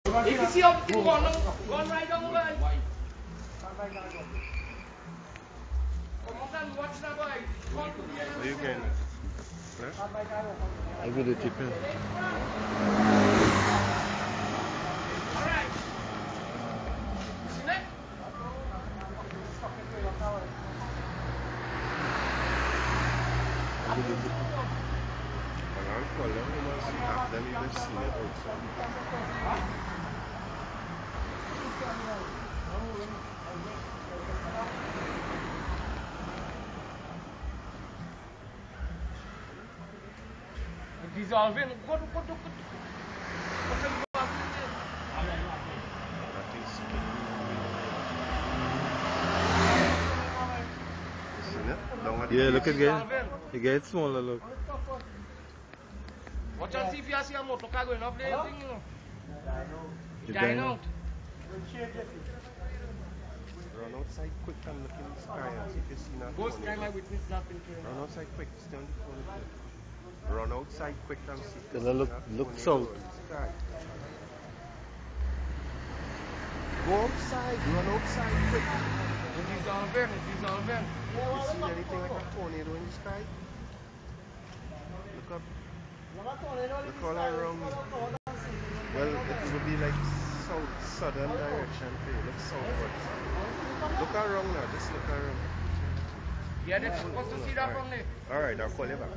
If you see how the thing gone right down, boy. Come out and watch that, boy. Where you going? I will do it. Alright. See that? And I'll call them and see half them even seen it outside. Dissolving. What That is seen it? Down at the Yeah, beach. look again. It gets smaller, look. Watch and see if you see a motor car going up there. Thing, you know. It's Dying out. Run outside quick and look in the sky and see if you see that Go sky my witness that thing. Run outside quick, stay on the phone with me. Run outside quick and see if you Gonna see look- that look tornado south. in the sky. Go outside, run outside quick. Dissolving. You see anything like a tornado in the sky? Look up. Look all around me. Well, it will be like southern direction for you. Look southwards. Look around now, just look around. Yeah, they're supposed to see that from there. Alright, I'll call you back.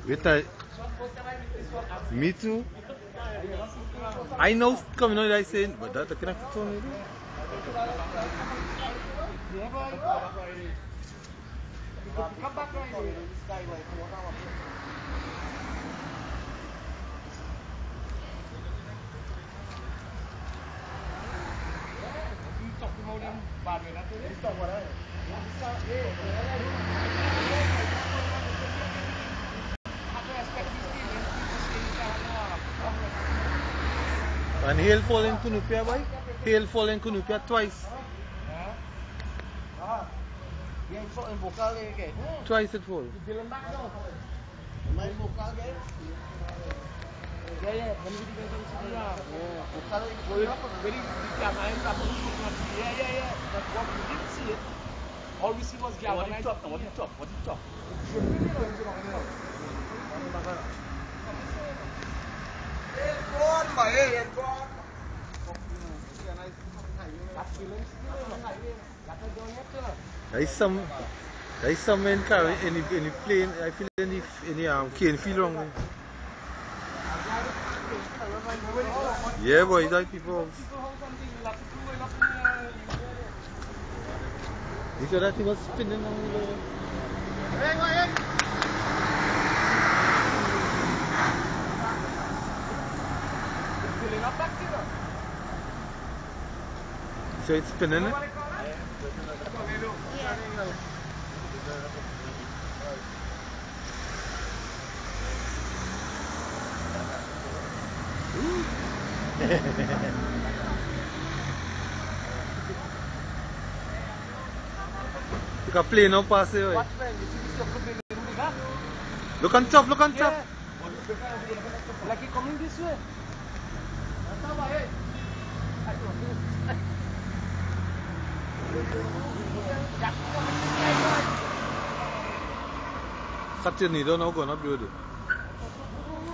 Wait, me too. I know coming out I saying, but that's the kind of tornado. Yeah, boy. Come back right here. You talking about them bad weather today? And hail fall in Kunupia, boy. Hail fall in Kunupia twice. Twice it fall. Yeah, when we did the yeah. But what we didn't see it, all we see was galvanized. What the top? There's some men carry in the plane. I feel in the cane field wrong. Yeah, boy, that people. Because that thing was spinning on the road. So it's spinning it? You can play now pass it. Look on top. Like he coming this way. Suction you don't know gonna build it.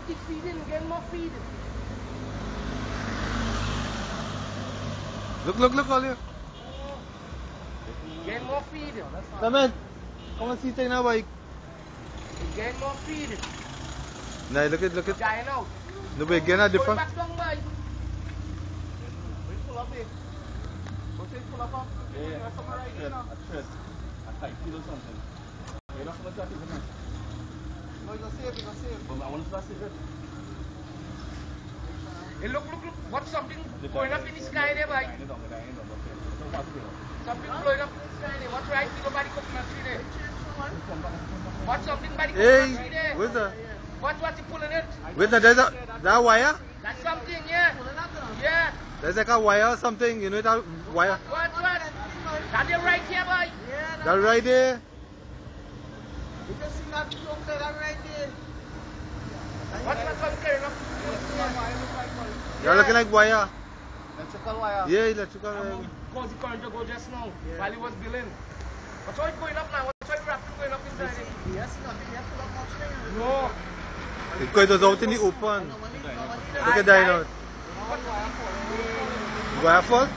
Keep feeding, get more feed. Look all here. Get more feed. Come on. Come and see thing now, boy. Get more feed. Now look at. Dying out. No, but again a different. Back down, boy. Hey, look. What's something going up in the sky there, boy? Something blowing up in the sky there. What's right thing about the coconut tree there? What's something by the coconut tree there? Where's that? What's he pulling it? Wait, there's that wire? That's something, yeah. Yeah. There's like a wire or something, you know that wire? What? That there right here, boy. That right there? You can see that clock there, that right there. What's carrying up? They're looking like wire. Electrical wire. Yeah, electrical wire. Cause the current to go just now, while he was building. What's how it's going up now? What's how the rapid going up inside it? Yes, nothing. Yes, not much thing. No. Because it was out in the open. Look at that now. The wire fall?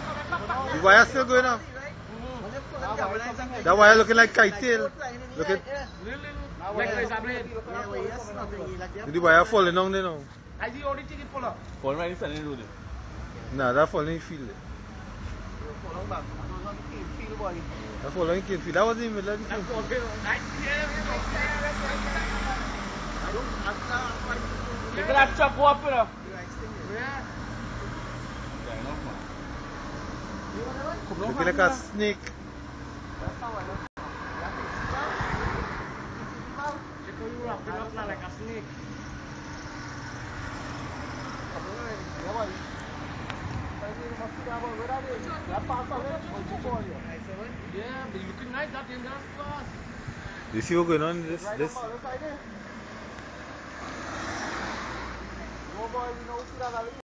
The wire still going up. That wire looking like kite tail. Look at Like razor blade. the wire falling down there now. I see only thing it pull up. Fall right inside the road. Nah, that falling in the field. That falling in the field. That was in the middle of the field. Look at that truck go up here. Looking like a snake. You wrap it up now like a snake. Yeah, but looking nice, that dangerous class. You see what's going on in this? No boy, we know